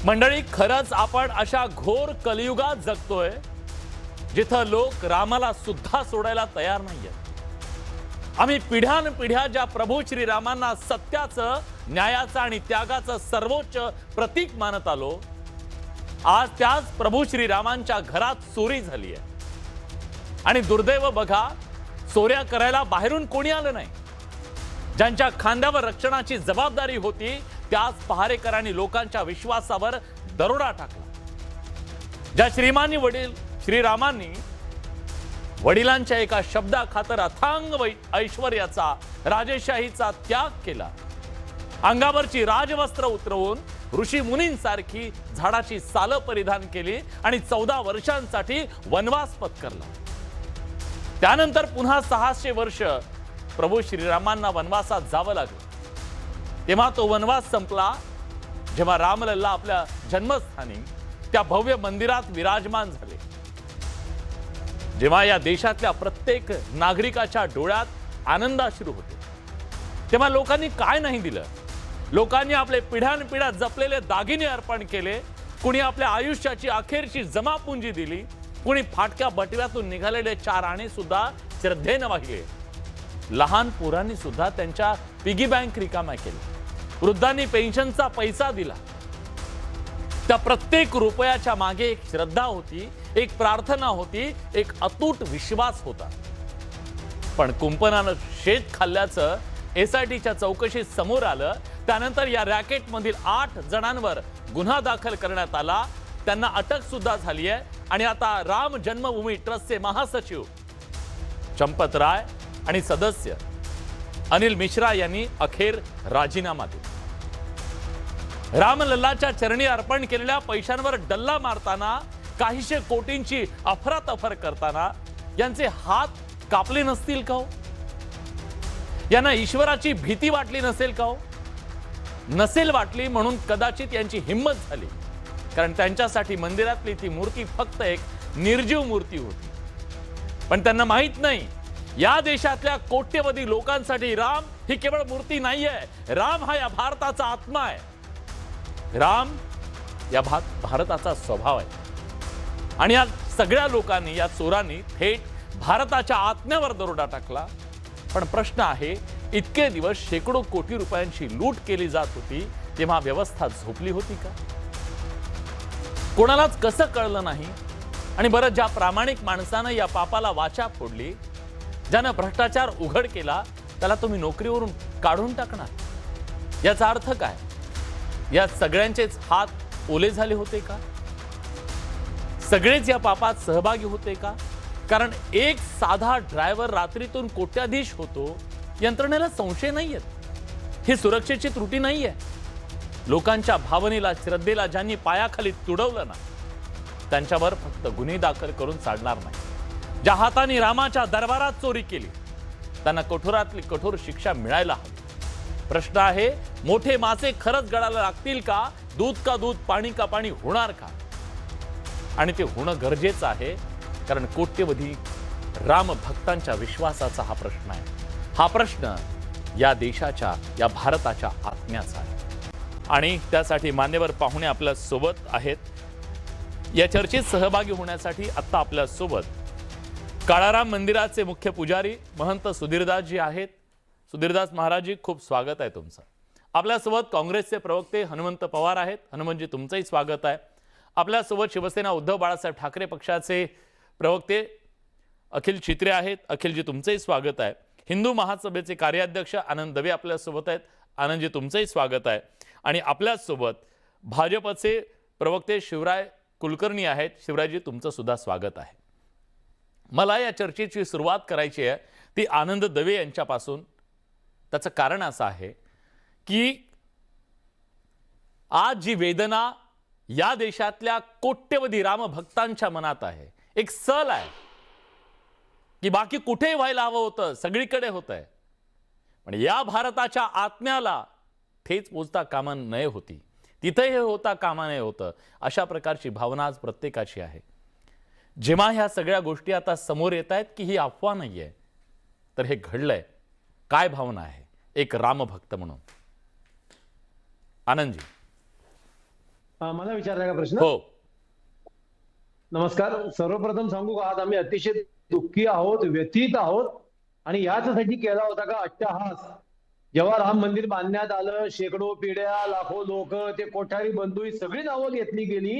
मंडळी, खरंच आपण अशा घोर कलियुगात जगतोय जिथं लोक रामाला सुद्धा सोडायला तयार नाहीयेत। आम्ही पिढ्यानपिढ्या ज्या प्रभू श्रीरामांना सत्याचं, न्यायाचं आणि त्यागाचं सर्वोच्च प्रतीक मानत आलो, आज त्याच प्रभू श्रीरामांच्या घरात चोरी झाली आहे। आणि दुर्दैव बघा, चोऱ्या करायला बाहेरून कोणी आलं नाही। ज्यांच्या खांद्यावर रक्षणाची जबाबदारी होती त्याच पहारेकरांनी लोकांच्या विश्वासावर दरोडा टाकला। ज्या श्रीरामांनी वडिलांच्या एका शब्दाखातर अथांग ऐश्वर्याचा, राजेशाहीचा त्याग केला, अंगावरची राजवस्त्र उतरवून ऋषी मुनींसारखी झाडाची सालं परिधान केली आणि 14 वर्षांसाठी वनवास पत्करला। त्यानंतर पुन्हा 600 वर्ष प्रभू श्रीरामांना वनवासात जावं लागलं। तेव्हा तो वनवास संपला जेव्हा रामलल्ला आपल्या जन्मस्थानी त्या भव्य मंदिरात विराजमान झाले। जेव्हा या देशातल्या प्रत्येक नागरिकाच्या डोळ्यात आनंदाश्रू होते, तेव्हा लोकांनी काय नाही दिलं? लोकांनी आपले पिढ्यानपिढ्या जपलेले दागिने अर्पण केले, कुणी आपल्या आयुष्याची अखेरची जमापुंजी दिली, कुणी फाटक्या बटव्यातून निघालेले 4 आणे सुद्धा श्रद्धेने वाहिले। लहान पोरांनी सुद्धा त्यांच्या पिगी बँक रिकाम्या केल्या, वृद्धांनी पेन्शनचा पैसा दिला। त्या प्रत्येक रुपयाच्या मागे एक श्रद्धा होती, एक प्रार्थना होती, एक अतूट विश्वास होता। पण कुंपणानं शेत खाल्ल्याचं एसआयटीच्या चौकशीत समोर आलं। त्यानंतर या रॅकेटमधील 8 जणांवर गुन्हा दाखल करण्यात आला, त्यांना अटक सुद्धा झाली आहे। आणि आता राम जन्मभूमी ट्रस्टचे महासचिव चंपत राय आणि सदस्य अनिल मिश्रा यांनी अखेर राजीनामा दिला। रामलल्लाच्या चरणी अर्पण केलेल्या पैशांवर डल्ला मारताना, काहीशे कोटींची अफरातफर करताना यांचे हात कापले नसतील का हो? यांना ईश्वराची भीती वाटली नसेल का हो? नसेल वाटली म्हणून कदाचित यांची हिंमत झाली, कारण त्यांच्यासाठी मंदिरातली ती मूर्ती फक्त एक निर्जीव मूर्ती होती। पण त्यांना माहित नाही, या देशातल्या कोट्यवधी लोकांसाठी राम ही केवळ मूर्ती नाहीये, राम हा या भारताचा आत्मा आहे। राम या भारताचा स्वभाव आहे। आणि या सगळ्या लोकांनी, या चोरांनी थेट भारताच्या आत्म्यावर दरोडा टाकला। पण प्रश्न आहे, इतके दिवस शेकडो कोटी रुपयांची लूट केली जात होती, तेव्हा व्यवस्था झोपली होती का? कोणालाच कसं कळलं नाही? आणि बरं, ज्या प्रामाणिक माणसानं या पापाला वाचा फोडली, ज्यानं भ्रष्टाचार उघड केला, त्याला तुम्ही नोकरीवरून काढून टाकणार? याचा अर्थ काय? या सगळ्यांचेच हात ओले झाले होते का? सगळेच या पापात सहभागी होते का? कारण एक साधा ड्रायव्हर रात्रीतून कोट्याधीश होतो, यंत्रणेला संशय नाहीये। ही सुरक्षेची त्रुटी नाहीये। लोकांच्या भावनेला, श्रद्धेला ज्यांनी पायाखाली तुडवलं ना, त्यांच्यावर फक्त गुन्हे दाखल करून चालणार नाही। ज्या हाताने रामाच्या दरबारात चोरी केली, त्यांना कठोरातली कठोर शिक्षा मिळायला हवी। प्रश्न आहे, मोठे मासे खरंच गळायला लागतील का? दूध का दूध, पाणी का पाणी होणार का? आणि ते होणं गरजेचं आहे, कारण कोट्यवधी राम भक्तांच्या विश्वासाचा हा प्रश्न आहे। हा प्रश्न या देशाच्या, या भारताच्या आत्म्याचा आहे। आणि त्यासाठी मान्यवर पाहुणे आपल्या सोबत आहेत। या चर्चेत सहभागी होण्यासाठी आता आपल्या सोबत काळाराम मंदिराचे मुख्य पुजारी महंत सुधीरदासजी आहेत। सुधीरदास महाराजजी, खूप स्वागत आहे तुमचं। आपल्यासोबत काँग्रेसचे प्रवक्ते हनुमंत पवार आहेत। हनुमंतजी, तुमचंही स्वागत आहे। आपल्यासोबत शिवसेना उद्धव बाळासाहेब ठाकरे पक्षाचे प्रवक्ते अखिल चित्रे आहेत। अखिलजी, तुमचंही स्वागत आहे। हिंदू महासभेचे कार्याध्यक्ष आनंद दवे आपल्यासोबत आहेत। आनंदजी, तुमचंही स्वागत आहे। आणि आपल्यासोबत भाजपचे प्रवक्ते शिवराय कुलकर्णी आहेत। शिवरायजी, तुमचं सुद्धा स्वागत आहे। मला या चर्चेची सुरुवात करायची आहे ती आनंद दवे यांच्यापासून। त्याचं कारण असं आहे की आज जी वेदना या देशातल्या कोट्यवधी रामभक्तांच्या मनात आहे, एक सल आहे की बाकी कुठेही व्हायला हवं होतं, सगळीकडे होतंय, पण या भारताच्या आत्म्याला ठेच पोचता कामा नये होती, तिथे हे होता कामा नये होतं, अशा प्रकारची भावना आज प्रत्येकाची आहे। जेव्हा ह्या सगळ्या गोष्टी आता समोर येत आहेत की ही अफवा नाहीये, तर हे घडलंय, काय भावना आहे एक रामभक्त म्हणून? आनंदजी, मला विचारला का प्रश्न? हो. नमस्कार. सर्वप्रथम सांगू का, आज आम्ही अतिशय दुःखी आहोत, व्यथित आहोत. आणि याच्यासाठी केला होता का अट्टहास? जेव्हा राम मंदिर बांधण्यात आलं, शेकडो पिढ्या, लाखो लोक, ते कोठारी बंधू, ही सगळी नावं घेतली गेली.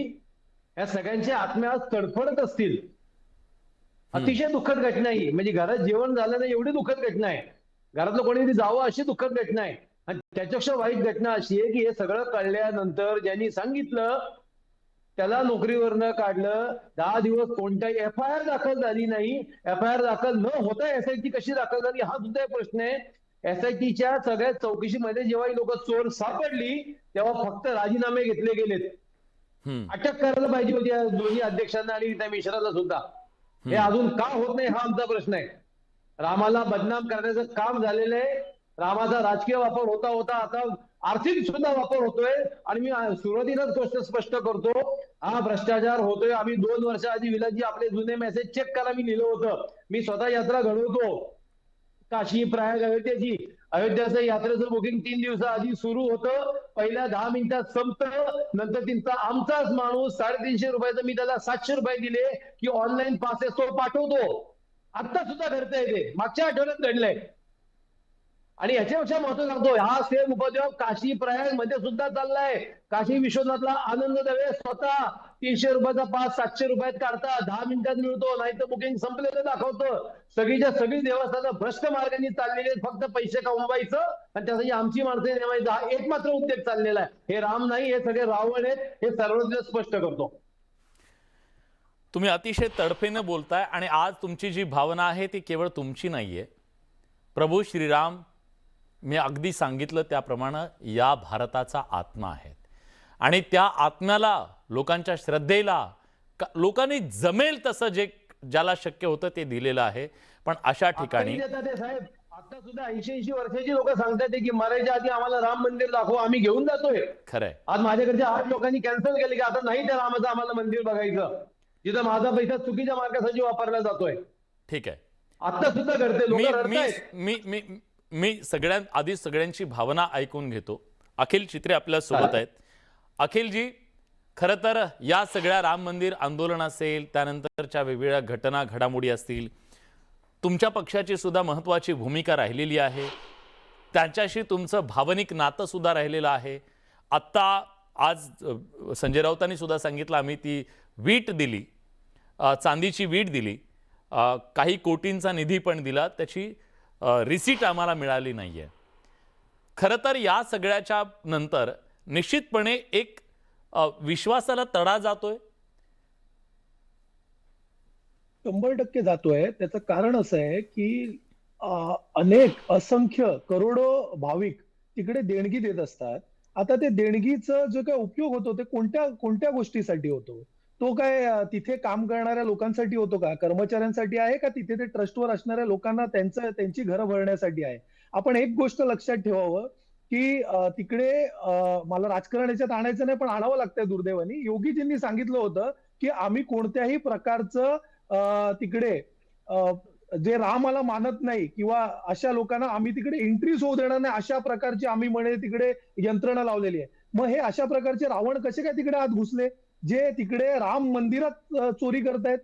या सगळ्यांचे आत्मे आज तडफडत असतील. अतिशय दुःखद घटना ही. म्हणजे घरात जेवण झालं नाही एवढी दुःखद घटना आहे. घरातलं कोणीतरी जावं अशी दुःखद घटना आहे. आणि त्याच्यापेक्षा वाईट घटना अशी आहे की हे सगळं कळल्यानंतर ज्यांनी सांगितलं त्याला नोकरीवरनं काढलं. 10 दिवस कोणत्याही FIR दाखल झाली नाही. FIR दाखल न होता SIT कशी दाखल झाली हा सुद्धा एक प्रश्न आहे. SITच्या सगळ्या चौकशीमध्ये जेव्हा लोक चोर सापडली तेव्हा फक्त राजीनामे घेतले गेलेत. अटक करायला पाहिजे होती या दोन्ही अध्यक्षांना आणि त्या मिश्राला सुद्धा. हे अजून का होत नाही हा आमचा प्रश्न आहे. रामाला बदनाम करण्याचं काम झालेलं आहे. रामाचा राजकीय वापर होता होता आता आर्थिक सुद्धा वापर होतोय. आणि मी सुरुवातीलाच गोष्ट स्पष्ट करतो, हा भ्रष्टाचार होतोय. आम्ही 2 वर्षाआधी विलाजी आपले जुने मेसेज चेक करा मी लिहिलं होतं. मी स्वतः यात्रा घडवतो काशी प्रयाग अयोध्येची. अयोध्याचं यात्रेचं बुकिंग 3 दिवसाआधी सुरू होतं. पहिल्या 10 मिनिटात संपतं. नंतर तिचा आमचाच माणूस 350 रुपयाचं मी त्याला 700 रुपये दिले की ऑनलाईन पासेस तो पाठवतो. आता सुद्धा घडतंय ते, मागच्या आठवड्यात घडलंय. आणि याच्यापेक्षा महत्व सांगतो, हा सेम उपद्रव काशी प्रयाग मध्ये सुद्धा चाललाय. काशी विश्वनाथला आनंद दवे स्वतः 300 रुपयाचा पास 700 रुपयात काढता, 10 मिनिटात मिळतो, नाही तर बुकिंग संपलेलं दाखवतं. सगळीच्या सगळी देवस्थानं भ्रष्ट मार्गाने चाललेले, फक्त पैसे कमवायचं आणि त्यासाठी आमची माणसं नेमायचं, हा एकमात्र उद्योग चाललेला आहे. हे राम नाही, हे सगळे रावण आहेत. हे सर्वच स्पष्ट करतो. तुम्ही अतिशय तडफेने बोलताय आणि आज तुमची जी भावना आहे ती केवळ तुमची नाहीये. प्रभू श्रीराम मी अगदी सांगितलं त्याप्रमाणे या भारताचा आत्मा आहे आणि त्या आत्म्याला, लोकांच्या श्रद्धेला लोकांनी जमेल तसं जे ज्याला शक्य होतं ते दिलेलं आहे. पण अशा ठिकाणी साहेब आता सुद्धा 80-80 वर्षाची लोक सांगतात की मरायच्या आधी आम्हाला राम मंदिर दाखव, आम्ही घेऊन जातोय. खरंय. आज माझ्याकडच्या 8 लोकांनी कॅन्सल केले की आता नाही त्या रामाचं आम्हाला मंदिर बघायचं जिथं माझा पैसा चुकीच्या मार्गासाठी वापरला जातोय. ठीक आहे. आता सुद्धा घडते. मी मी सगळ्यात आधी सगळ्यांची भावना ऐकून घेतो. अखिल चित्रे आपल्या सोबत आहेत. अखिलजी, खरं तर या सगळ्या राम मंदिर आंदोलन असेल, त्यानंतरच्या वेगवेगळ्या घटना घडामोडी असतील, तुमच्या पक्षाची सुद्धा महत्त्वाची भूमिका राहिलेली आहे. त्यांच्याशी तुमचं भावनिक नातं सुद्धा राहिलेलं आहे. आत्ता आज संजय राऊतांनी सुद्धा सांगितलं आम्ही ती वीट दिली, चांदीची वीट दिली, काही कोटींचा निधी पण दिला, त्याची रिसीट आम्हाला मिळाली नाहीये. खरं तर या सगळ्याच्या नंतर निश्चितपणे एक विश्वासाला तडा जातोय. 100% जातोय. त्याचं कारण असं आहे की अनेक असंख्य करोडो भाविक तिकडे देणगी देत असतात. आता ते देणगीचा जो काय उपयोग होतो ते कोणत्या कोणत्या गोष्टीसाठी होतो? तो काय तिथे काम करणाऱ्या लोकांसाठी होतो का? कर्मचाऱ्यांसाठी आहे का तिथे ते ट्रस्टवर असणाऱ्या लोकांना त्यांची घरं भरण्यासाठी आहे? आपण एक गोष्ट लक्षात ठेवावं की तिकडे मला राजकारण याच्यात आणायचं नाही पण आणावं लागतंय दुर्दैवाने. योगीजींनी सांगितलं होतं की आम्ही कोणत्याही प्रकारचं तिकडे जे रामाला मानत नाही किंवा अशा लोकांना आम्ही तिकडे एंट्रीच होऊ देणार नाही, अशा प्रकारची आम्ही म्हणे तिकडे यंत्रणा लावलेली आहे. मग हे अशा प्रकारचे रावण कसे काय तिकडे आत घुसले जे तिकडे राम मंदिरात चोरी करतायत?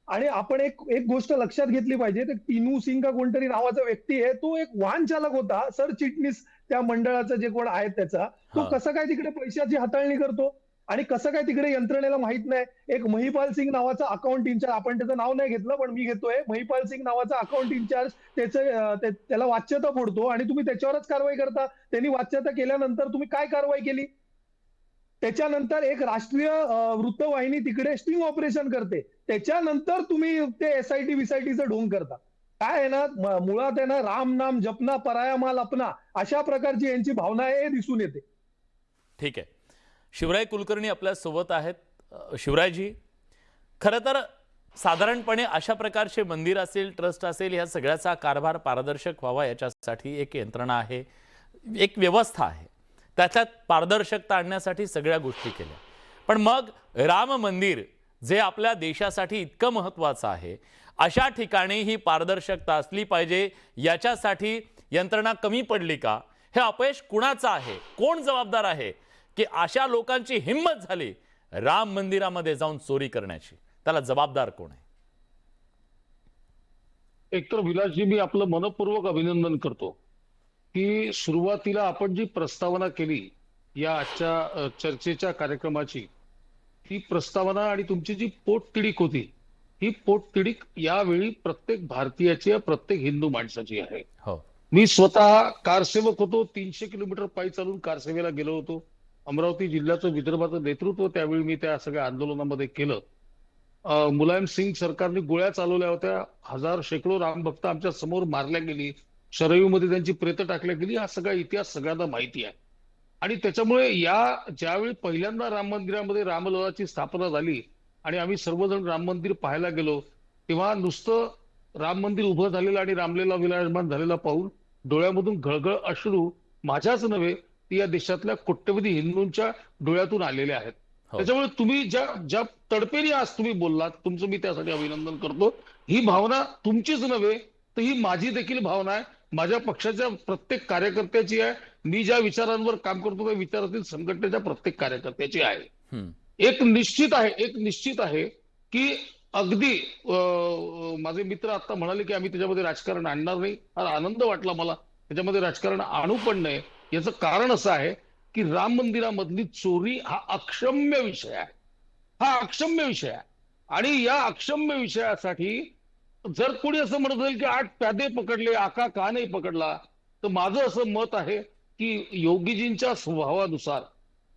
आणि आपण एक गोष्ट लक्षात घेतली पाहिजे, ते टिनू सिंग का कोणतरी नावाचा व्यक्ती आहे, तो एक वाहन चालक होता, सरचिटणीस त्या मंडळाचा जे कोण आहेत त्याचा. तो कसा काय तिकडे पैशाची हाताळणी करतो आणि कसं काय तिकडे यंत्रणेला माहित नाही? एक महिपाल सिंग नावाचा अकाउंट इन्चार्ज, आपण त्याचं नाव नाही घेतलं पण मी घेतोय, महिपाल सिंग नावाचा अकाउंट इन्चार्ज, त्याला वाच्यता फोडतो आणि तुम्ही त्याच्यावरच कारवाई करता. त्यांनी वाच्यता केल्यानंतर तुम्ही काय कारवाई केली? त्याच्यानंतर एक राष्ट्रीय वृत्तवाहिनी तिकडे स्टिंग ऑपरेशन करते. त्याच्यानंतर तुम्ही ते SIT विसायटीचं ढोंग करता. काय आहे ना, मुळात आहे ना, राम नाम जपना पराया माल अपना, अशा प्रकारची यांची भावना आहे, दिसून येते. ठीक आहे. शिवराय कुलकर्णी आपल्या सोबत आहेत. शिवरायजी, खरं तर साधारणपणे अशा प्रकारचे मंदिर असेल, ट्रस्ट असेल, या सगळ्याचा कारभार पारदर्शक व्हावा याच्यासाठी एक यंत्रणा आहे, एक व्यवस्था आहे. त्याच्यात पारदर्शकता आणण्यासाठी सगळ्या गोष्टी केल्या. पण मग राम मंदिर जे आपल्या देशासाठी इतकं महत्त्वाचं आहे, अशा ठिकाणी ही पारदर्शकता असली पाहिजे, याच्यासाठी यंत्रणा कमी पडली का? हे अपयश कुणाचं आहे? कोण जबाबदार आहे? की अशा लोकांची हिंमत झाली राम मंदिरामध्ये जाऊन चोरी करण्याची? त्याला जबाबदार कोण आहे? एकतर विलासजी, मी आपलं मनपूर्वक अभिनंदन करतो की सुरुवातीला आपण जी प्रस्तावना केली या आजच्या चर्चेच्या कार्यक्रमाची, ही प्रस्तावना आणि तुमची जी पोटतिडीक होती, ही पोटतिडीक यावेळी प्रत्येक भारतीयाची आहे, प्रत्येक हिंदू माणसाची आहे. हो. मी स्वतः कारसेवक होतो. 300 किलोमीटर पायी चालून कारसेवेला गेलो होतो. अमरावती जिल्ह्याचं, विदर्भाचं नेतृत्व त्यावेळी मी त्या सगळ्या आंदोलनामध्ये केलं. मुलायम सिंग सरकारने गोळ्या चालवल्या होत्या. शेकडो रामभक्त आमच्या समोर मारल्या गेली. शरयूमध्ये त्यांची प्रेतं टाकल्या गेली. हा सगळा इतिहास सगळ्यांना माहिती आहे. आणि त्याच्यामुळे ज्यावेळी पहिल्यांदा राम मंदिरामध्ये रामललाची स्थापना झाली आणि आम्ही सर्वजण राम मंदिर पाहायला गेलो, तेव्हा नुसतं राम मंदिर उभं झालेलं आणि रामलीला विराजमान झालेला पाहून डोळ्यामधून घळघळ अश्रू माझ्याच नव्हे, ती या देशातल्या कोट्यवधी हिंदूंच्या डोळ्यातून आलेले आहेत. हो. त्याच्यामुळे तुम्ही ज्या तडपेने आज तुम्ही बोललात, तुमचं मी त्यासाठी अभिनंदन करतो. ही भावना तुमचीच नव्हे, तर ही माझी देखील भावना आहे. माझ्या पक्षाच्या प्रत्येक कार्यकर्त्याची आहे. मी ज्या विचारांवर काम करतो त्या विचारातील संघटनेच्या प्रत्येक कार्यकर्त्याची आहे. हम्म. एक निश्चित आहे की अगदी माझे मित्र आता म्हणाले की आम्ही त्याच्यामध्ये राजकारण आणणार नाही. फार आनंद वाटला मला. त्याच्यामध्ये राजकारण आणू पण नाही. याचं कारण असं आहे की राम मंदिरामधली चोरी हा अक्षम्य विषय आहे. आणि या अक्षम्य विषयासाठी जर कोणी असं म्हणत असेल की 8 प्यादे पकडले, आका का नाही पकडला, तर माझं असं मत आहे की योगीजींच्या स्वभावानुसार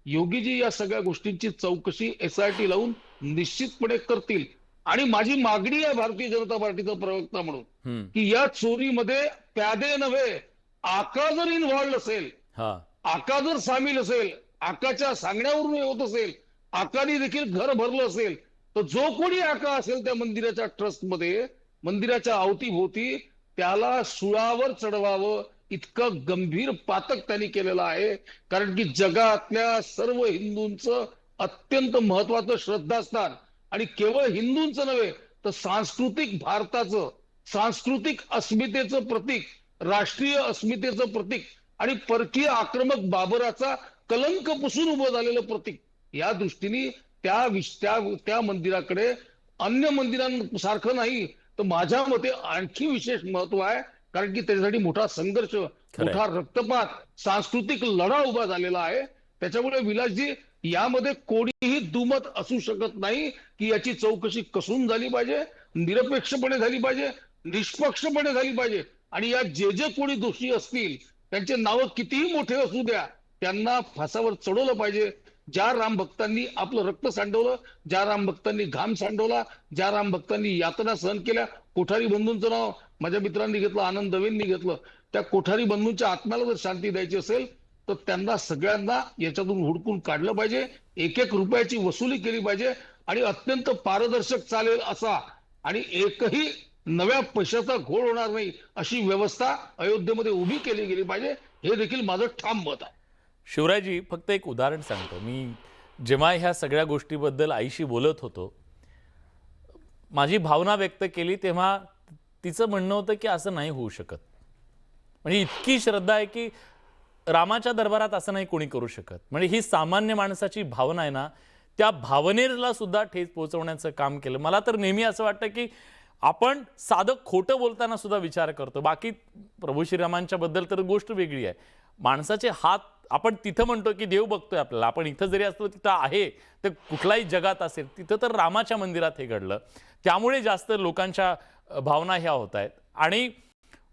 योगीजी या सगळ्या गोष्टींची चौकशी SIT लावून निश्चितपणे करतील. आणि माझी मागणी आहे भारतीय जनता पार्टीचा प्रवक्ता म्हणून की या चोरीमध्ये प्यादे नव्हे, आका जर इन्व्हॉल्ड असेल, आका जर सामील असेल, आकाच्या सांगण्यावरून होत असेल, आकाने देखील घर भरलं असेल, तर जो कोणी आका असेल त्या मंदिराच्या ट्रस्टमध्ये, मंदिराच्या अवतीभोवती, त्याला सुळावर चढवावं इतकं गंभीर पातक त्यांनी केलेलं आहे. कारण की जगातल्या सर्व हिंदूंचं अत्यंत महत्वाचं श्रद्धास्थान, आणि केवळ हिंदूंचं नव्हे तर सांस्कृतिक भारताचं, सांस्कृतिक अस्मितेचं प्रतीक, राष्ट्रीय अस्मितेचं प्रतीक आणि परकीय आक्रमक बाबराचा कलंक पुसून उभं झालेलं प्रतीक, या दृष्टीने त्या मंदिराकडे अन्य मंदिरांसारखं नाही तर माझ्या मते आणखी विशेष महत्व आहे. कारण की त्याच्यासाठी मोठा संघर्ष, मोठा रक्तपात, सांस्कृतिक लढा उभा झालेला आहे. त्याच्यामुळे विलासजी, यामध्ये कोणीही दुमत असू शकत नाही की याची चौकशी कसून झाली पाहिजे, निरपेक्षपणे झाली पाहिजे, निष्पक्षपणे झाली पाहिजे. आणि या जे कोणी दोषी असतील त्यांचे नावं कितीही मोठे असू द्या, त्यांना फासावर चढवलं पाहिजे. ज्या राम भक्तांनी आपलं रक्त सांडवलं, ज्या राम भक्तांनी घाम सांडवला, ज्या राम भक्तांनी यातना सहन केल्या, कोठारी बंधूंचं नाव माझ्या मित्रांनी घेतलं, आनंद दवेंनी घेतलं, त्या कोठारी बंधूंच्या आत्म्याला जर शांती द्यायची असेल तर त्यांना सगळ्यांना याच्यातून हुडकून काढलं पाहिजे. 1-1 रुपयाची वसुली केली पाहिजे आणि अत्यंत पारदर्शक चालेल असा, आणि एकही नव्या पैशाचा घोळ होणार नाही अशी व्यवस्था अयोध्येमध्ये उभी केली गेली पाहिजे. हे देखील माझं ठाम मत आहे. शिवराजी, फक्त एक उदाहरण सांगतो. मी जेव्हा ह्या सगळ्या गोष्टीबद्दल आईशी बोलत होतो, माझी भावना व्यक्त केली, तेव्हा तिचं म्हणणं होतं की असं नाही होऊ शकत. म्हणजे इतकी श्रद्धा आहे की रामाच्या दरबारात असं नाही कोणी करू शकत. म्हणजे ही सामान्य माणसाची भावना आहे ना, त्या भावनेला सुद्धा ठेच पोहोचवण्याचं काम केलं. मला तर नेहमी असं वाटतं की आपण साधं खोटं बोलताना सुद्धा विचार करतो. बाकी प्रभू श्रीरामांच्या बद्दल तर गोष्ट वेगळी आहे. माणसाचे हात, आपण तिथं म्हणतो की देव बघतोय आपल्याला, आपण इथं जरी असलो तिथं आहे, तर कुठलाही जगात असेल तिथं तर रामाच्या मंदिरात हे घडलं. त्यामुळे जास्त लोकांच्या भावना ह्या होत आहेत. आणि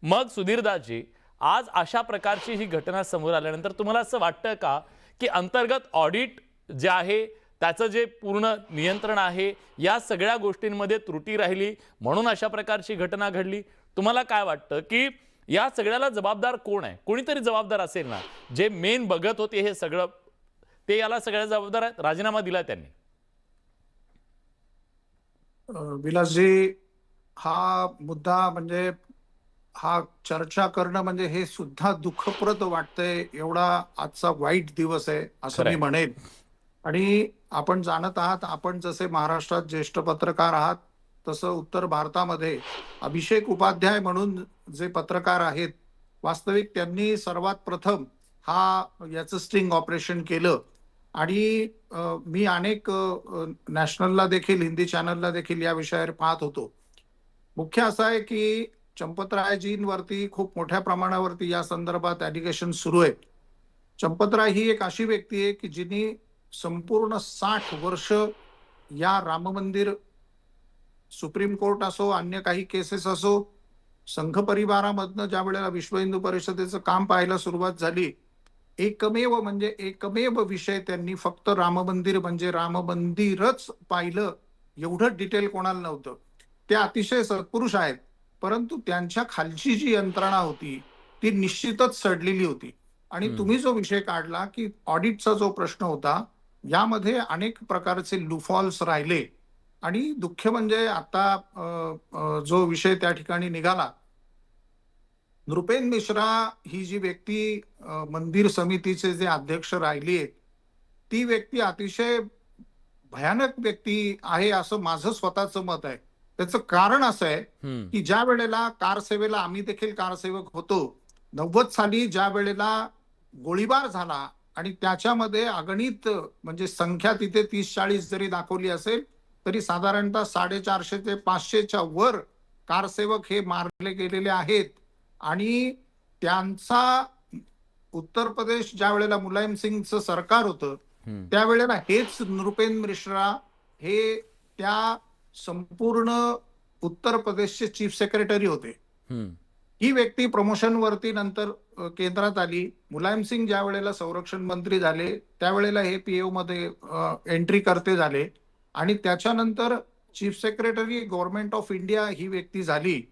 मग सुधीरदासजी, आज अशा प्रकारची ही घटना समोर आल्यानंतर तुम्हाला असं वाटतं का की अंतर्गत ऑडिट जे आहे त्याचं जे पूर्ण नियंत्रण आहे, या सगळ्या गोष्टींमध्ये त्रुटी राहिली म्हणून अशा प्रकारची घटना घडली? तुम्हाला काय वाटतं की या सगळ्याला जबाबदार कोण आहे? कोणीतरी जबाबदार असेल ना. जे मेन बघत होते हे सगळं, ते याला सगळ्या जबाबदार आहेत. राजीनामा दिला त्यांनी. विलासजी, हा मुद्दा म्हणजे हा चर्चा करणं म्हणजे हे सुद्धा दुःखप्रद वाटतंय. एवढा आजचा वाईट दिवस आहे असं मी म्हणेन. आणि आपण जाणत आहात, आपण जसे महाराष्ट्रात ज्येष्ठ पत्रकार आहात तसं उत्तर भारतामध्ये अभिषेक उपाध्याय म्हणून जे पत्रकार आहेत, वास्तविक त्यांनी सर्वात प्रथम याचं स्टिंग ऑपरेशन केलं. आणि मी अनेक नॅशनलला देखील, हिंदी चॅनलला देखील या विषयावर पाहत होतो. मुख्य असं आहे की चंपतरायजींवरती खूप मोठ्या प्रमाणावरती या संदर्भात ॲलिगेशन सुरू आहेत. चंपतराय ही एक अशी व्यक्ती आहे की जिने संपूर्ण 60 वर्ष या राम मंदिर, सुप्रीम कोर्ट असो, अन्य काही केसेस असो, संघ परिवारामधनं ज्या वेळेला विश्व हिंदू परिषदेचं काम पाहायला सुरुवात झाली, एकमेव विषय त्यांनी फक्त राम मंदिर म्हणजे राम मंदिरच पाहिलं, एवढं डिटेल कोणाला नव्हतं. ते अतिशय सत्पुरुष आहेत, परंतु त्यांच्या खालची जी यंत्रणा होती ती निश्चितच सडलेली होती. आणि तुम्ही जो विषय काढला की ऑडिटचा जो प्रश्न होता, यामध्ये अनेक प्रकारचे लूफॉल्स राहिले. आणि दुःख म्हणजे आता जो विषय त्या ठिकाणी निघाला, नृपेंद्र मिश्रा ही जी व्यक्ती मंदिर समितीचे जे अध्यक्ष राहिली आहेत, ती व्यक्ती अतिशय भयानक व्यक्ती आहे असं माझं स्वतःचं मत आहे. त्याचं कारण असं आहे की ज्या वेळेला कारसेवेला, आम्ही देखील कारसेवक होतो, 90 साली ज्या वेळेला गोळीबार झाला आणि त्याच्यामध्ये अगणित म्हणजे संख्या तिथे 30-40 जरी दाखवली असेल तरी साधारणतः 450 ते 500च्या वर कारसेवक हे मारले गेलेले आहेत. आणि त्यांचा उत्तर प्रदेश ज्या वेळेला मुलायम सिंगचं सरकार होतं, त्यावेळेला हेच नृपेंद्र मिश्रा हे त्या संपूर्ण उत्तर प्रदेशचे चीफ सेक्रेटरी होते. ही व्यक्ती प्रमोशन वरती नंतर केंद्रात आली. मुलायम सिंग ज्या वेळेला संरक्षण मंत्री झाले त्यावेळेला हे पीओ मध्ये एंट्री करते झाले आणि त्याच्यानंतर chief secretary government of India ही व्यक्ती झाली.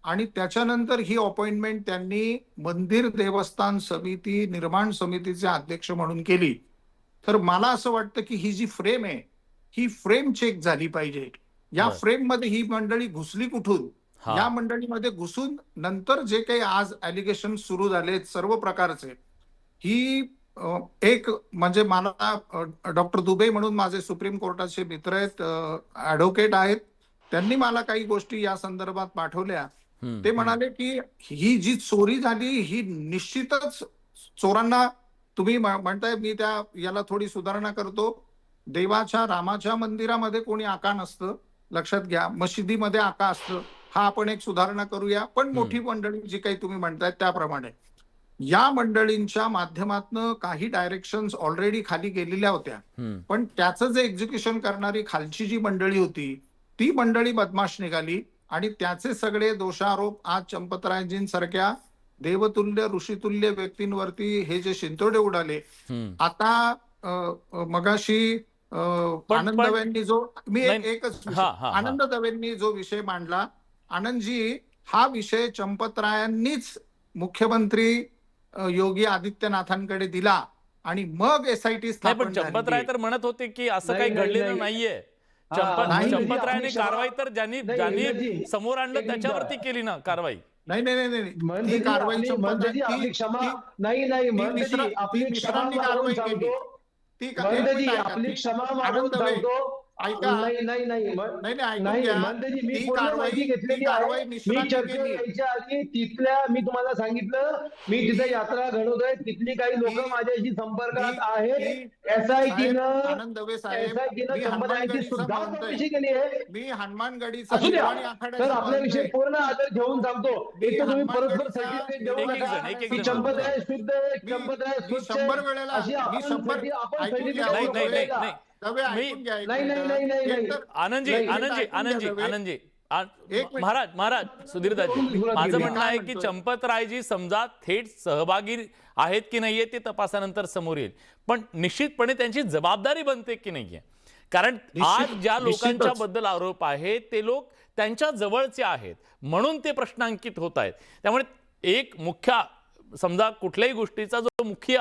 आणि त्याच्यानंतर ही अपॉइंटमेंट त्यांनी मंदिर देवस्थान समिती निर्माण समितीचे अध्यक्ष म्हणून केली. तर मला असं वाटतं की ही जी फ्रेम आहे, ही फ्रेम चेक झाली पाहिजे. या फ्रेम मध्ये ही मंडळी घुसली कुठून, या मंडळीमध्ये घुसून नंतर जे काही आज ॲलिगेशन सुरू झाले सर्व प्रकारचे, ही एक म्हणजे मला डॉक्टर दुबे म्हणून माझे सुप्रीम कोर्टाचे मित्र आहेत, ॲडव्होकेट आहेत, त्यांनी मला काही गोष्टी या संदर्भात पाठवल्या. ते म्हणाले की ही जी चोरी झाली ही निश्चितच चोरांना, तुम्ही म्हणताय मी त्या याला थोडी सुधारणा करतो, देवाच्या रामाच्या मंदिरामध्ये कोणी आका नसतं, लक्षात घ्या. मशिदीमध्ये आका असतं, हा आपण एक सुधारणा करूया. पण मोठी मंडळी जी काही तुम्ही म्हणताय त्याप्रमाणे या मंडळींच्या माध्यमातून काही डायरेक्शन्स ऑलरेडी खाली गेलेल्या होत्या, पण त्याचं जे एक्झिक्युशन करणारी खालची जी मंडळी होती ती मंडळी बदमाश निघाली आणि त्याचे सगळे दोषारोप आज चंपतरायजींसारख्या देवतुल्य ऋषितुल्य व्यक्तींवरती हे जे शिंतोडे उडाले. आता मगाशी आनंद दवेंनी जो आनंद दवेंनी जो विषय मांडला, आनंदजी, हा विषय चंपतरायांनीच मुख्यमंत्री योगी आदित्यनाथांकडे दिला आणि मग एसआयटी स्थापन झाली. चंपतराय तर म्हणत होते की असं काही घडलेलं नाहीये. चंपतरायने कारवाई तर ज्यांनी समोर आणलं त्याच्यावरती केली ना कारवाई. नाही, ती कारवाई आपली क्षमा मागून सांगतो. मी तुम्हाला सांगितलं, मी तिथे यात्रा घडवतोय, तिथली काही लोक माझ्याशी संपर्कात आहेत. एसआयटीनं सुद्धा चौकशी केली आहे. मी हनुमानगडीचा तर आपला विषय पूर्ण आदर घेऊन सांगतो. एक तर तुम्ही परस्पर सर्टिफिकेट देऊ नका की चंपतराय शुद्ध आहे, चंपतराय स्वच्छ आहे. 100 वेळेला अशी आपण सर्टिफिकेट आनंदजी महाराज सुधीरदाजी, माझं म्हणणं आहे की चंपतरायजी समजा थेट सहभागी आहेत की नाहीये ते तपासानंतर समोर येईल, पण निश्चितपणे त्यांची जबाबदारी बनते की नाहीये. कारण आज ज्या लोकांच्या बद्दल आरोप आहे ते लोक त्यांच्या जवळचे आहेत म्हणून ते प्रश्नांकित होत आहेत. त्यामुळे एक मुख्य, समजा कुठल्याही गोष्टीचा जो मुख्य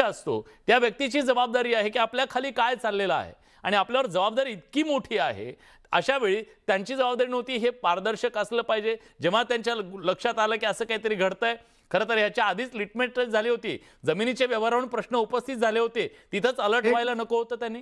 असतो त्या व्यक्तीची जबाबदारी आहे की आपल्या खाली काय चाललेलं आहे आणि आपल्यावर जबाबदारी इतकी मोठी आहे. अशा वेळी त्यांची जबाबदारी नव्हती हे पारदर्शक असलं पाहिजे. जेव्हा त्यांच्या लक्षात आलं की असं काहीतरी घडतंय, खरं तर ह्याच्या आधीच लिटमेट झाली होती, जमिनीच्या व्यवहारावरून प्रश्न उपस्थित झाले होते, तिथंच अलर्ट व्हायला नको होतं त्यांनी.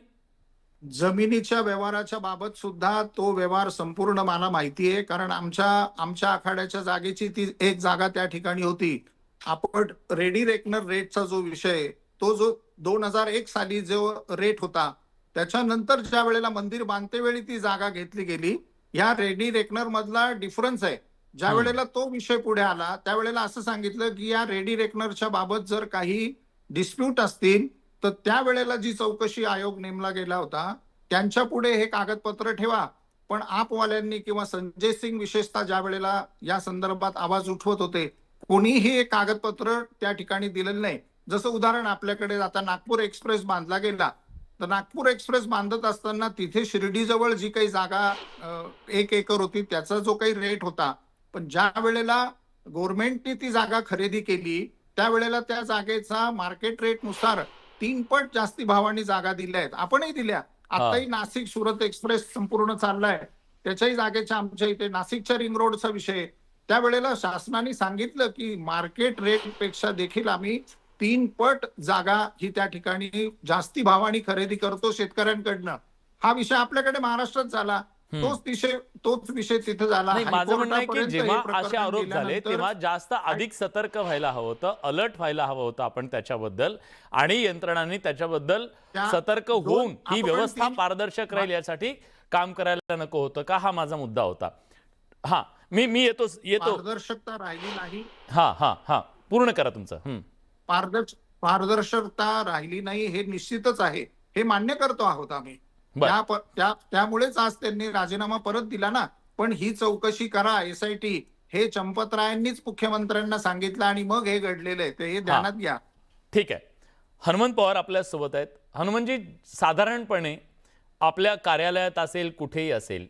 जमिनीच्या व्यवहाराच्या बाबत सुद्धा तो व्यवहार संपूर्ण मला माहिती आहे, कारण आमच्या आखाड्याच्या जागेची ती एक जागा त्या ठिकाणी होती. आपण रेडी रेकनर रेटचा जो विषय तो जो 2001 साली जो रेट होता, त्याच्यानंतर ज्या वेळेला मंदिर बांधते वेळी ती जागा घेतली गेली, ह्या रेडी रेकनर मधला डिफरन्स आहे. ज्या वेळेला तो विषय पुढे आला त्यावेळेला असं सांगितलं की या रेडी रेकनरच्या बाबत जर काही डिस्प्यूट असतील तर त्यावेळेला जी चौकशी आयोग नेमला गेला होता त्यांच्या पुढे हे कागदपत्र ठेवा. पण आपवाल्यांनी किंवा संजय सिंग विशेषतः ज्या वेळेला या संदर्भात आवाज उठवत होते, कोणीही हे कागदपत्र त्या ठिकाणी दिलेलं नाही. जसं उदाहरण आपल्याकडे आता नागपूर एक्सप्रेस बांधला गेला, तर नागपूर एक्सप्रेस बांधत असताना तिथे शिर्डीजवळ जी काही जागा 1 एकर होती त्याचा जो काही रेट होता, पण ज्या वेळेला गव्हर्नमेंटने ती जागा खरेदी केली त्यावेळेला त्या जागेचा मार्केट रेट नुसार 3 पट जास्ती भावाने जागा दिल्या आहेत. आपणही दिल्या. आताही नाशिक सुरत एक्सप्रेस संपूर्ण चाललाय, त्याच्याही जागेच्या आमच्या इथे नाशिकच्या रिंग रोडचा विषय. त्यावेळेला शासनाने सांगितलं की मार्केट रेट पेक्षा देखील आम्ही 3 पट जागा ही त्या ठिकाणी जास्ती भावाने खरेदी करतो शेतकऱ्यांकडनं. हा विषय आपल्याकडे महाराष्ट्रात झाला, तोच विषय तिथे झाला. नाही, माझं म्हणणं आहे की हायकोर्टापर्यंत हे जेव्हा प्रकरण असे आरोप झाले गेल्यानंतर तेव्हा जास्त अधिक सतर्क व्हायला हवं होतं, अलर्ट व्हायला हवं होतं आपण त्याच्याबद्दल, आणि यंत्रणांनी त्याच्याबद्दल सतर्क होऊन ही व्यवस्था पारदर्शक राहील यासाठी काम करायला नको होतं का? हा माझा मुद्दा होता. हा, मी येतो. पारदर्शकता राहिली नाही. हा पूर्ण करा तुमचं. पारदर्शकता राहिली नाही हे निश्चितच आहे, हे मान्य करतो आहोत आम्ही. त्यामुळेच आज त्यांनी राजीनामा परत दिला ना. पण ही चौकशी करा, SIT हे चंपतरायांनीच मुख्यमंत्र्यांना सांगितलं आणि मग हे घडलेलं आहे, ते हे ध्यानात घ्या. ठीक आहे. हनुमंत पवार आपल्या सोबत आहेत. हनुमंतजी, साधारणपणे आपल्या कार्यालयात असेल कुठेही असेल,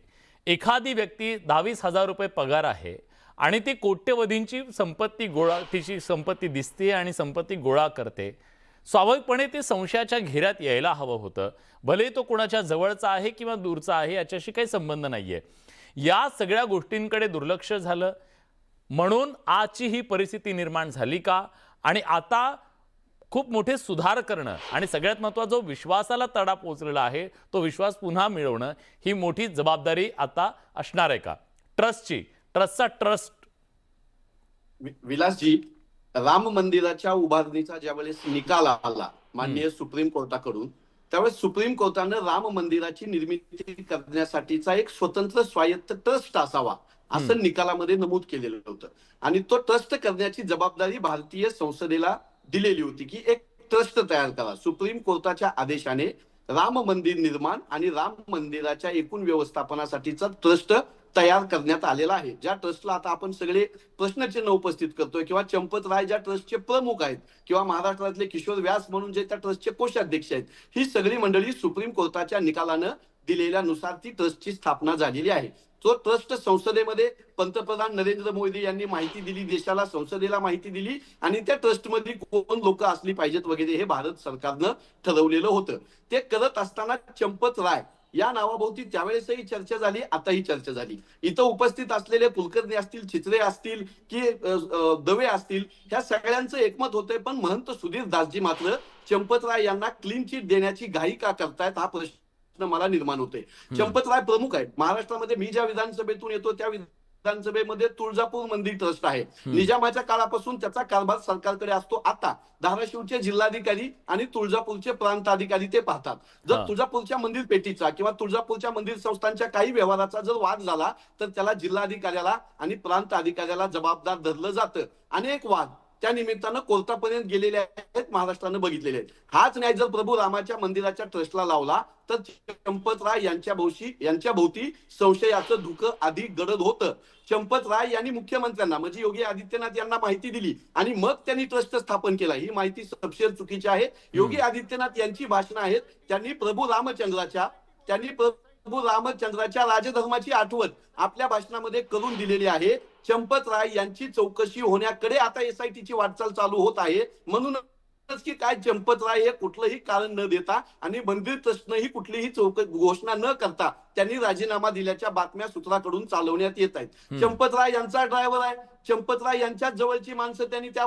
एखादी व्यक्ती 10-20 रुपये पगार आहे आणि ती कोट्यवधींची तिची संपत्ती दिसते आणि संपत्ती गोळा करते, स्वाभाविकपणे ते संशयाच्या घेऱ्यात यायला हवं होतं. भले तो कोणाच्या जवळचा आहे किंवा दूरचा आहे याच्याशी काही संबंध नाहीये. या सगळ्या गोष्टींकडे दुर्लक्ष झालं म्हणून आजची ही परिस्थिती निर्माण झाली का? आणि आता खूप मोठे सुधार करणं आणि सगळ्यात महत्त्वाचा जो विश्वासाला तडा पोचलेला आहे तो विश्वास पुन्हा मिळवणं ही मोठी जबाबदारी आता असणार आहे का ट्रस्टचा ट्रस्ट? विलासजी, राम मंदिराच्या उभारणीचा ज्यावेळेस निकाल आला माननीय सुप्रीम कोर्टाकडून, त्यावेळेस सुप्रीम कोर्टानं राम मंदिराची निर्मिती करण्यासाठीचा एक स्वतंत्र स्वायत्त ट्रस्ट असावा असं निकालामध्ये नमूद केलेलं होतं. आणि तो ट्रस्ट करण्याची जबाबदारी भारतीय संसदेला दिलेली होती की एक ट्रस्ट तयार करा. सुप्रीम कोर्टाच्या आदेशाने राम मंदिर निर्माण आणि राम मंदिराच्या एकूण व्यवस्थापनासाठीचा ट्रस्ट तयार करण्यात आलेला आहे. ज्या ट्रस्टला आता आपण सगळे प्रश्नचिन्ह उपस्थित करतोय, किंवा चंपत राय ज्या ट्रस्टचे प्रमुख आहेत, किंवा महाराष्ट्रातले किशोर व्यास म्हणून जे त्या ट्रस्टचे कोषाध्यक्ष आहेत, ही सगळी मंडळी सुप्रीम कोर्टाच्या निकालानं दिलेल्यानुसार ती ट्रस्टची स्थापना झालेली आहे. तो ट्रस्ट संसदेमध्ये पंतप्रधान नरेंद्र मोदी यांनी माहिती दिली, देशाला संसदेला माहिती दिली, आणि त्या ट्रस्टमध्ये कोण लोक असली पाहिजेत वगैरे हे भारत सरकारनं ठरवलेलं होतं. ते करत असताना चंपत राय या नावाभोवती त्यावेळेसही चर्चा झाली, आताही चर्चा झाली. इथं उपस्थित असलेले कुलकर्णी असतील, चित्रे असतील की दवे असतील, ह्या सगळ्यांचं एकमत होतंय. पण महंत सुधीर दासजी मात्र चंपत राय यांना क्लीन चिट देण्याची घाई का करतायत हा प्रश्न मला निर्माण होतोय. चंपत राय प्रमुख आहेत. महाराष्ट्रामध्ये मी ज्या विधानसभेतून येतो त्या विधानसभेमध्ये तुळजापूर मंदिर ट्रस्ट आहे. निजामाच्या काळापासून त्याचा कारभार सरकारकडे असतो. आता धाराशिवचे जिल्हाधिकारी आणि तुळजापूरचे प्रांत अधिकारी ते पाहतात. जर तुळजापूरच्या मंदिर पेटीचा किंवा तुळजापूरच्या मंदिर संस्थांच्या काही व्यवहाराचा जर वाद झाला तर त्याला जिल्हाधिकाऱ्याला आणि प्रांत अधिकाऱ्याला जबाबदार धरलं जातं. अनेक वाद त्या निमित्तानं कोर्टापर्यंत गेलेले आहेत, महाराष्ट्रानं बघितलेले आहेत. हाच न्याय जर प्रभू रामाच्या मंदिराच्या ट्रस्टला लावला तर चंपत राय यांच्या भोवती संशयाचं धुकं अधिक गडद होतं. चंपत राय यांनी मुख्यमंत्र्यांना म्हणजे योगी आदित्यनाथ यांना माहिती दिली आणि मग त्यांनी ट्रस्ट स्थापन केला. ही माहिती सपशेल चुकीची आहे. योगी आदित्यनाथ यांची भाषणं आहेत, त्यांनी प्रभू रामचंद्राच्या राजधर्माची आठवण आपल्या भाषणामध्ये करून दिलेली आहे. चंपत राय यांची चौकशी होण्याकडे आता SITची वाटचाल चालू होत आहे. म्हणूनच की काय चंपत राय हे कुठलंही कारण न देता आणि मंदिर ट्रस्टनंही कुठलीही घोषणा न करता त्यांनी राजीनामा दिल्याच्या बातम्या सूत्राकडून चालवण्यात येत आहेत. चंपत राय यांचा ड्रायव्हर आहे. चंपत राय यांच्याच जवळची माणसं त्यांनी त्या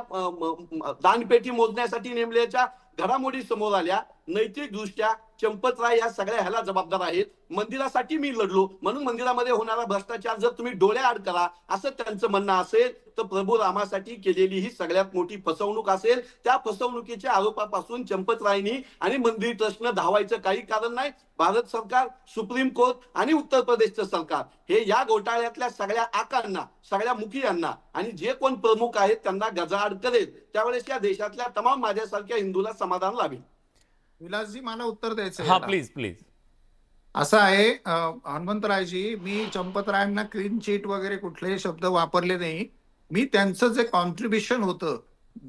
दानपेटी मोजण्यासाठी नेमल्याच्या घडामोडी समोर आल्या. नैतिक दृष्ट्या चंपतराय या सगळ्या ह्याला जबाबदार आहेत. मंदिरासाठी मी लढलो म्हणून मंदिरामध्ये होणारा भ्रष्टाचार जर तुम्ही डोळ्याआड करा असं त्यांचं म्हणणं असेल तर प्रभू रामासाठी केलेली ही सगळ्यात मोठी फसवणूक असेल. त्या फसवणुकीच्या आरोपापासून चंपतरायनी आणि मंदिर ट्रस्टनं धावायचं काही कारण नाही. भारत सरकार, सुप्रीम कोर्ट आणि उत्तर प्रदेशचं सरकार हे या घोटाळ्यातल्या सगळ्या आकांना, सगळ्या मुखियांना आणि जे कोण प्रमुख आहेत त्यांना गजाआड करेल. त्यावेळेस या देशातल्या तमाम माझ्यासारख्या हिंदूला समाधान लाभेल. विलासजी, मला उत्तर द्यायचं हा प्लीज प्लीज. असं आहे हनुमंतरायजी, मी चंपतरायांना क्लीन चिट वगैरे कुठलेही शब्द वापरले नाही. मी त्यांचं जे कॉन्ट्रीब्युशन होतं,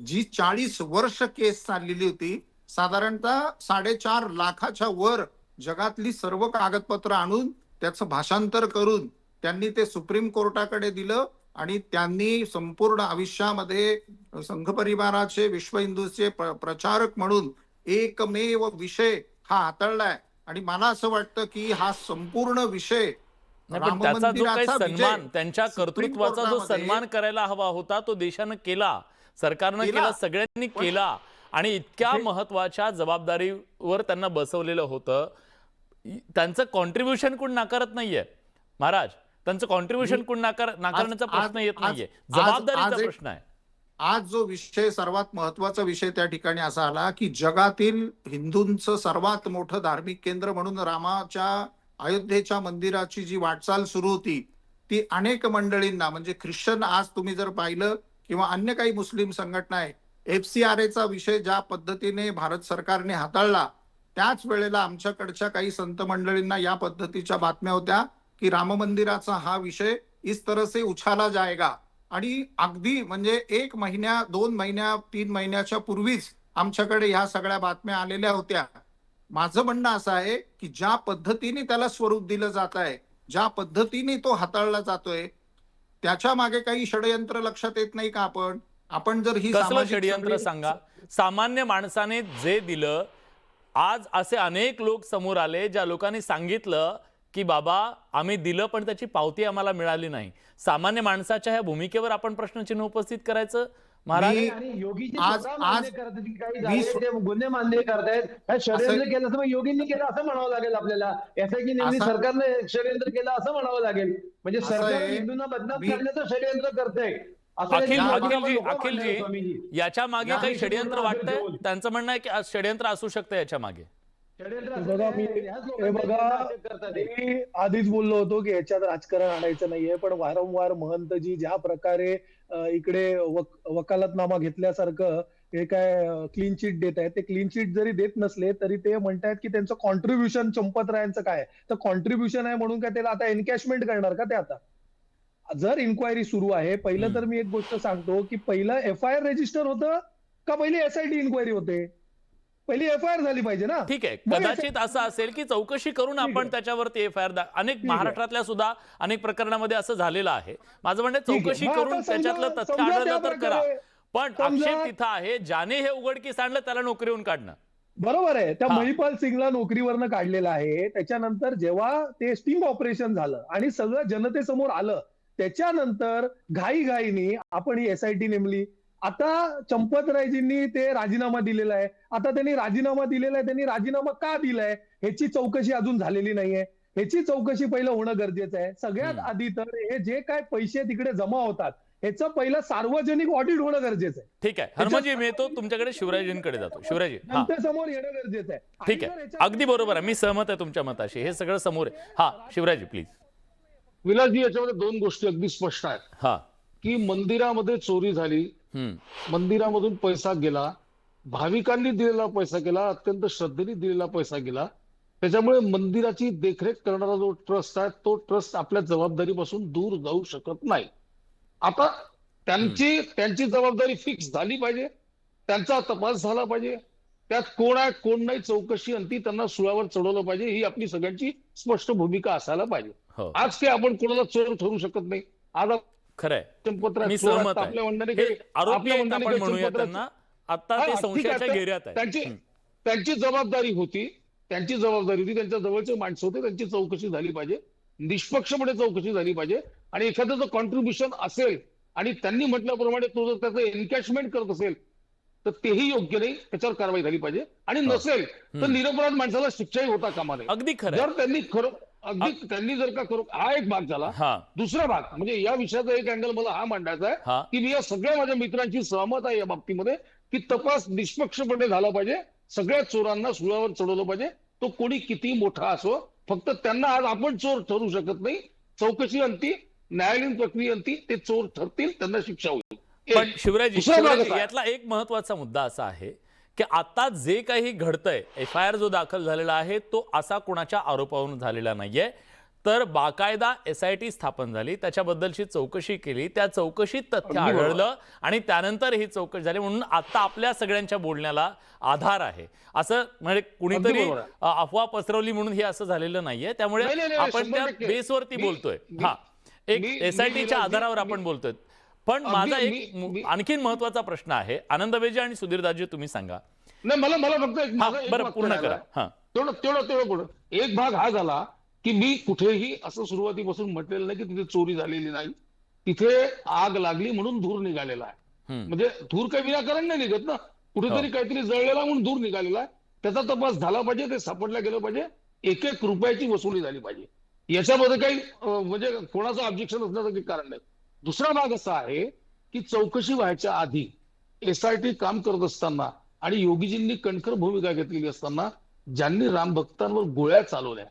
जी 40 वर्ष केस चाललेली होती, साधारणतः 4.5 लाखाच्या वर जगातली सर्व कागदपत्र आणून त्याचं भाषांतर करून त्यांनी ते सुप्रीम कोर्टाकडे दिलं आणि त्यांनी संपूर्ण आयुष्यामध्ये संघ परिवाराचे, विश्व हिंदूचे प्रचारक म्हणून एकमेव विषय हा हाताळलाय. आणि मला असं वाटतं की हा संपूर्ण विषय नाही, पण त्याचा जो काही राममंदिराचा सन्मान, विजय त्यांच्या सुप्रीम कर्तृत्वाचा जो कोर्टामध्ये सन्मान करायला हवा होता तो देशानं केला, सरकारनं केला. केला, सगळ्यांनी केला. आणि इतक्या हे- महत्वाच्या जबाबदारीवर त्यांना बसवलेलं होतं. त्यांचं कॉन्ट्रीब्युशन कोण नाकारत नाहीये महाराज, त्यांचं कॉन्ट्रीब्युशन कोण नाकारण्याचा प्रश्न येत नाहीये, जबाबदारीचा एक- प्रश्न आहे. आज जो विषय, सर्वात महत्वाचा विषय त्या ठिकाणी असा आला की जगातील हिंदूंचं सर्वात मोठं धार्मिक केंद्र म्हणून रामाच्या अयोध्येच्या मंदिराची जी वाटचाल सुरू होती ती अनेक मंडळींना, म्हणजे ख्रिश्चन, आज तुम्ही जर पाहिलं किंवा अन्य काही मुस्लिम संघटना आहे, FCRA विषय ज्या पद्धतीने भारत सरकारने हाताळला, त्याच वेळेला आमच्याकडच्या काही संत मंडळींना या पद्धतीच्या बातम्या होत्या की राम मंदिराचा हा विषय इस तरह से उछाला जाएगा. आणि अगदी म्हणजे 1 महिन्या, 2 महिन्या, 3 महिन्याच्या पूर्वीच आमच्याकडे ह्या सगळ्या बातम्या आलेल्या होत्या. माझं म्हणणं असं आहे की ज्या पद्धतीने त्याला स्वरूप दिलं जात आहे, ज्या पद्धतीने तो हाताळला जातोय, त्याच्या मागे काही षडयंत्र लक्षात येत नाही का? आपण जर ही कसलं सामाजिक षडयंत्र सगळी- सांगा. सामान्य माणसाने जे दिलं, आज असे अनेक लोक समोर आले ज्या लोकांनी सांगितलं की बाबा आम्ही दिलं पण त्याची पावती आम्हाला मिळाली नाही. सामान्य माणसाच्या ह्या भूमिकेवर आपण प्रश्नचिन्ह उपस्थित करायचं महाराज. आणि योगीजी आज- स्वतः मान्य आज- करतात की काही मी झाले, ते गुन्हे मान्य करतायत. हे षडयंत्र असं- केलं असं मग योगींनी केलं असं म्हणावं लागेल आपल्याला. यासाठी नेहमी असं- सरकारने षडयंत्र केलं असं म्हणावं लागेल. म्हणजे असं सरकार आहे, हिंदूंना बदनाम मी- करण्याचं षडयंत्र करतंय. असं अखिल काही अखिलजी नको मांडायला अखिलजी स्वामीजी. याच्या मागे काही या षडयंत्र पूर्ण वाटतंय? बोल. त्यांचं म्हणणं आहे की आज षडयंत्र असू शकतं याच्या मागे. षडयंत्र हे असं बघा, नाही, मी- ह्याच हे लोकांचे बघा, नाटक करतात हे. मी आधीच बोललो होतो की याच्यात राजकारण आणायचं नाहीये, पण वारंवार महंतजी ज्या प्रकारे इकडे वकालतनामा घेतल्यासारखं हे काय क्लीन चिट देत आहेत, ते क्लीन चिट जरी देत नसले तरी ते म्हणतायत की त्यांचं कॉन्ट्रीब्युशन चंपतरायांचं काय, तर कॉन्ट्रीब्युशन आहे म्हणून काय त्याला आता एनकॅशमेंट करणार का ते? आता जर इन्क्वायरी सुरू आहे, पहिलं तर मी एक गोष्ट सांगतो की पहिलं FIR रजिस्टर होतं का पहिली SIT इन्क्वायरी होते? पहिली FIR झाली पाहिजे ना. ठीक आहे, मग कदाचित असं असेल की चौकशी करून ठीक आपण आहे. त्याच्यावरती FIR अनेक आहे. महाराष्ट्रातल्या सुद्धा अनेक प्रकरणामध्ये असं झालेलं आहे. माझं म्हणणं ठीक आहे. चौकशी मग आता करून समजा- त्याच्यातलं तथ्य समजा आढळलं तर करा. त्याप्रकारे- पण समजा- आक्षेप तिथं आहे, ज्याने हे उघडकीस आणलं त्याला नोकरीवरून काढणं. बरोबर आहे. त्या हा. महिपाल सिंगला नोकरीवरनं काढलेलं आहे. त्याच्यानंतर जेव्हा ते स्टिंग ऑपरेशन झालं आणि सगळं जनतेसमोर आलं, त्याच्यानंतर घाईघाईने आपण ही SIT नेमली. आता चंपतरायजींनी ते राजीनामा दिलेला आहे. आता त्यांनी राजीनामा दिलेला आहे, त्यांनी राजीनामा का दिलाय ह्याची चौकशी अजून झालेली नाहीये. ह्याची चौकशी पहिलं होणं गरजेचं आहे. सगळ्यात आधी तर हे जे काय पैसे तिकडे जमा होतात ह्याचं पहिलं सार्वजनिक ऑडिट होणं गरजेचं आहे. ठीक आहे हनुमानजी, मी येतो तुमच्याकडे, शिवराजींकडे जातो. शिवराजी, हा जनतेसमोर येणं गरजेचं आहे. ठीक आणि जर आहे, ह्याच्यात- अगदी बरोबर आहे, मी सहमत आहे तुमच्या मताशी, हे सगळं समोर आहे. हा शिवराजी प्लीज. विलासजी, याच्यामध्ये 2 गोष्टी अगदी स्पष्ट आहेत हा. की मंदिरामध्ये चोरी झाली, मंदिरामधून पैसा गेला, भाविकांनी दिलेला पैसा गेला, अत्यंत श्रद्धेने दिलेला पैसा गेला. त्याच्यामुळे मंदिराची देखरेख करणारा जो ट्रस्ट आहे तो ट्रस्ट आपल्या जबाबदारीपासून दूर जाऊ शकत नाही. आता त्यांची जबाबदारी फिक्स झाली पाहिजे, त्यांचा तपास झाला पाहिजे, त्यात कोण आहे कोण नाही चौकशी अंती त्यांना सुळावर चढवलं पाहिजे, ही आपली सगळ्यांची स्पष्ट भूमिका असायला पाहिजे. हो, आज काही आपण कोणाला चोर ठरू शकत नाही. आज खरंय, चंपतराय मी चोर आहेत, सहमत आपल्या आहे. म्हणण्याने हे काही- आरोपी आपल्या आहेत म्हणण्याने आपण काही म्हणूया चंपतराय- त्यांना, आता हा, ते ठीक संशयाच्या आहे. घेऱ्यात आहे. त्यांची जबाबदारी होती, त्यांची त्यांच्या जवळचे माणसं होते, त्यांची चौकशी झाली पाहिजे, निष्पक्षपणे चौकशी झाली पाहिजे. आणि एखाद्याचं कॉन्ट्रीब्युशन असेल आणि त्यांनी म्हटल्याप्रमाणे तो जर त्याचं एनकॅशमेंट करत असेल तर तेही योग्य नाही, त्याच्यावर कारवाई झाली पाहिजे. आणि नसेल तर निरपराध माणसाला शिक्षाही होता कामा नये. अगदी खरं आहे. जर त्यांनी जर का हा एक भाग झाला. हा दुसरा भाग म्हणजे या विषयाचा एक अँगल मला हा मांडायचा हा. आहे की मी या सगळ्या माझ्या मित्रांची सहमत आहे या बाबतीमध्ये की तपास निष्पक्षपणे झाला पाहिजे. सगळ्या चोरांना सुळावर चढवलं पाहिजे, तो कोणी किती मोठा असो. फक्त त्यांना आज आपण चोर ठरू शकत नाही. चौकशी अंती, न्यायालयीन प्रक्रियेअंती ते चोर ठरतील, त्यांना शिक्षा होईल. पण शिवराजी, दुसरा भाग असा आहे. यातला एक महत्वाचा मुद्दा असा आहे की आता जे काही घडतंय, FIR जो दाखल झालेला आहे तो असा कोणाच्या आरोपावरून झालेला नाहीये, तर बाकायदा SIT स्थापन झाली, त्याच्याबद्दलची चौकशी केली, त्या चौकशीत तथ्य अगदी बरोबर. आढळलं आणि त्यानंतर ही चौकशी झाली. म्हणून आता आपल्या सगळ्यांच्या बोलण्याला आधार आहे. असं म्हणजे कुणीतरी अगदी बरोबर. अफवा पसरवली म्हणून हे असं झालेलं नाहीये. त्यामुळे नाही, नाही, नाही, आपण त्या 100% बेसवरती मी- बोलतोय. मी- हा, एक मी- SITच्या मी- आधारावर मी- आपण बोलतोय. पण अगदी माझा मी- एक आणखीन महत्वाचा प्रश्न आहे. आनंदवेजी आणि सुधीरदाजी, तुम्ही सांगा. नाही, मला फक्त एक हा, माझं एक बरं, वाक्य पूर्ण राहिलं करा. आहे. हा, तेवढं बोल. एक भाग हा झाला की मी कुठेही असं सुरुवातीपासून म्हटलेलं नाही की तिथे चोरी झालेली नाही. तिथे आग लागली म्हणून धूर निघालेला आहे. हम्म. म्हणजे धूर काही विनाकारण नाही निघत ना. कुठेतरी काहीतरी जळलेला म्हणून धूर निघालेला आहे. त्याचा तपास झाला पाहिजे, ते सापडल्या गेलं पाहिजे. एक एक रुपयाची वसुली झाली पाहिजे. याच्यामध्ये काही म्हणजे कोणाचं ऑब्जेक्शन असण्याचं काही कारण नाही. दुसरा भाग असा आहे की चौकशी व्हायच्या आधी SIT काम करत असताना आणि योगीजींनी कणखर भूमिका घेतलेली असताना ज्यांनी रामभक्तांवर गोळ्या चालवल्या,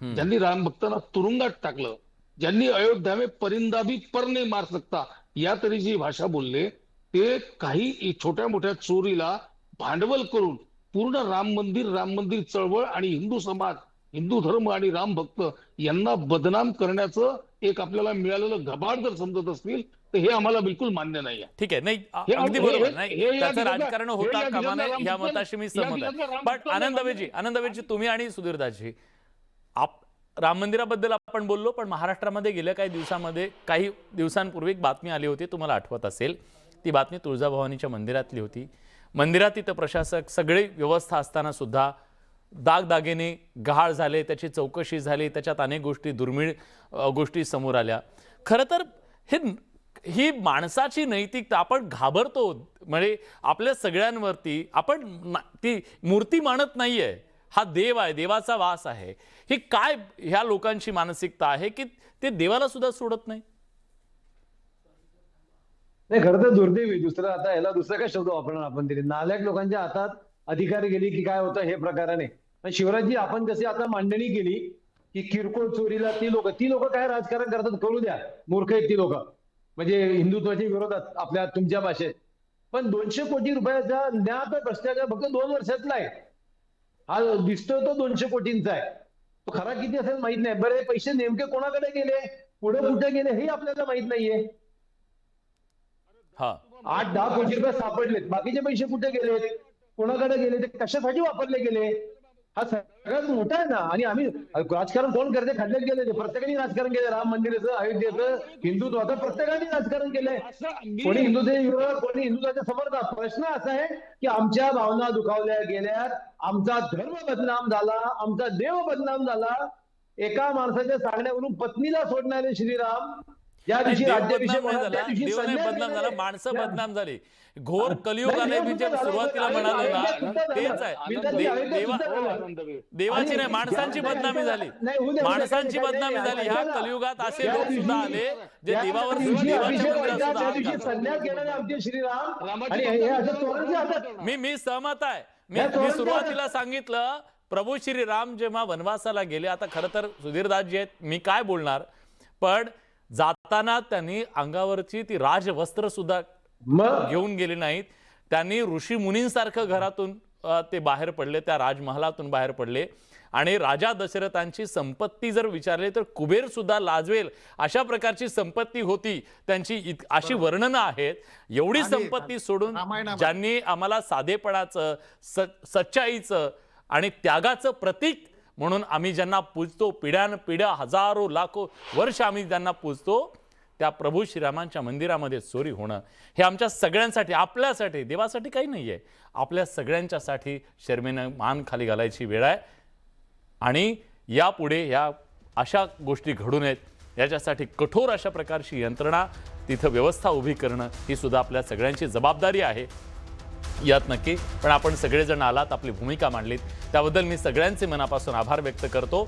हम्म. ज्यांनी रामभक्तांना तुरुंगात टाकलं, ज्यांनी अयोध्या में परिंदा भी पर नहीं मार सकता या तऱ्हेची भाषा बोलले, ते काही छोट्या मोठ्या चोरीला भांडवल करून पूर्ण राम मंदिर चळवळ आणि हिंदू समाज, हिंदू धर्म आणि राम भक्त यांना बदनाम करण्याचं एक आपल्याला मिळालेलं घबाड जर समजत असतील तर हे आम्हाला बिलकुल मान्य नाही आहे. ठीक आहे. नाही, हे- अगदी हे- बरोबर हे- नाही. हे या त्याचं दिवसात- राजकारण हे होता या कामा दिवसात नये, या रामभक्तांना- मताशी मी या सहमत दिवसात आहे. पण रामभक्तांना आनंदवेजी, तुम्ही आणि सुधीरदाजी, राम मंदिराबद्दल आपण बोललो, पण महाराष्ट्रामध्ये गेल्या काही दिवसांपूर्वी एक बातमी आली होती, तुम्हाला आठवत असेल. ती बातमी तुळजाभवानीच्या मंदिरातली होती. मंदिरात तिथं प्रशासक सगळे व्यवस्था असताना सुद्धा दागदागिने गहाळ झाले, त्याची चौकशी झाली, त्याच्यात अनेक गोष्टी, दुर्मिळ गोष्टी समोर आल्या. खरं तर ही माणसाची नैतिकता, आपण घाबरतो. म्हणजे आपल्या सगळ्यांवरती आपण ती मूर्ती मानत नाहीये, हा देव आहे, देवाचा वास आहे. ही काय ह्या लोकांची मानसिकता आहे की ते देवाला सुद्धा सोडत नाही? नाही, खरं तर दुर्दैव आहे. दुसरा काय शब्द वापरणार आपण तरी. नालायक लोकांच्या हातात अधिकार गेली की काय होतं हे प्रकाराने. पण शिवराजजी, आपण जशी आता मांडणी केली की किरकोळ चोरीला ती लोक काय राजकारण करतात करू द्या, मूर्ख आहेत ती लोक, म्हणजे हिंदुत्वाच्या विरोधात आपल्या तुमच्या भाषेत. पण 200 कोटी रुपयाचा ज्ञात भ्रष्टाचार फक्त 2 वर्षातला आहे. हा दिसतोय तो 200 कोटींचा आहे. तो खरा किती असेल माहित नाही. बरे, पैसे नेमके कोणाकडे गेले, पुढे कुठे गेले हे आपल्याला माहित नाहीये. हा, 8-10 कोटी रुपये सापडलेत, बाकीचे पैसे कुठे गेलेत, कोणाकडे गेले, ते कशासाठी वापरले गेले, हा सगळ्यात मोठा आहे ना. आणि आम्ही राजकारण कोण करते, खड्ड्यात गेले, प्रत्येकाने राजकारण केलं. राम मंदिराचं, अयोध्येचं, हिंदुत्वाचं प्रत्येकाने राजकारण केलंय. कोणी हिंदूच्या विरोधात, कोणी हिंदुत्वाच्या समर्थनात. प्रश्न असा आहे की आमच्या भावना दुखावल्या गेल्या, आमचा धर्म बदनाम झाला, आमचा देव बदनाम झाला. एका माणसाच्या सांगण्यावरून पत्नीला सोडणारे श्रीराम ज्या दिवशी देव राज्याभिषेक बदनाम नाही होणार, त्या झाला, दिवशी देव नाही संन्यास बदनाम झाला, घेणारे. माणसं बदनाम झाली. घोर नाही, कलियुगाने देव मी जे सुद्धा सुरुवातीला झालं. म्हणालो ना, सुद्धा झालं. तेच आहे. अयोध्या सुद्धा झालं. देवाची आणि नाही, माणसांची नाही, बदनामी झाली. नाही, होऊ द्या, माणसांची होऊ द्या, बदनामी नाही, झाली. ह्या ऐका ना. कलियुगात असे ज्या लोक सुद्धा दिवशी- आले जे ज्या देवावर दिवशी देवाच्या अभिषेक मंदिरात व्हायचा, सुद्धा त्या हात दिवशी घालतात. संन्यास घेणारे आमचे श्रीराम रामाची आणि हे असं चोरांच्या हातात. मी सहमत आहे. मी या चोरांच्या सुरुवातीला सांगितलं, प्रभू श्रीराम जेव्हा वनवासाला गेले, आता खरं तर सुधीरदासजी आहेत, मी काय बोलणार, पण जाताना त्यांनी अंगावरची ती राजवस्त्र सुद्धा मग घेऊन गेले नाहीत. त्यांनी ऋषी मुनींसारखं घरातून ते बाहेर पडले, त्या राजमहालातून बाहेर पडले. आणि राजा दशरथांची संपत्ती जर विचारली तर कुबेर सुद्धा लाजवेल अशा प्रकारची संपत्ती होती त्यांची. अशी वर्णनं आहेत. एवढी आणि संपत्ती सोडून रामायणामध्ये ज्यांनी आम्हाला साधेपणाचं, सच्चाईचं आणि त्यागाचं प्रतीक म्हणून आम्ही ज्यांना पूजतो, पिढ्यानपिढ्या, हजारो लाखो वर्ष आम्ही ज्यांना पूजतो, त्या प्रभू श्रीरामांच्या मंदिरामध्ये चोरी होणं हे आमच्या सगळ्यांसाठी, आपल्यासाठी, देवासाठी काही नाही आहे, आपल्या सगळ्यांच्यासाठी शर्मेनं मान खाली घालायची वेळ आहे. आणि यापुढे या अशा गोष्टी घडू नयेत याच्यासाठी कठोर अशा प्रकारची यंत्रणा, तिथं व्यवस्था उभी करणं ही सुद्धा आपल्या सगळ्यांची जबाबदारी आहे. यात नक्की, पण आपण सगळेजण आलात, आपली भूमिका मांडलीत, त्याबद्दल मी सगळ्यांचे मनापासून आभार व्यक्त करतो.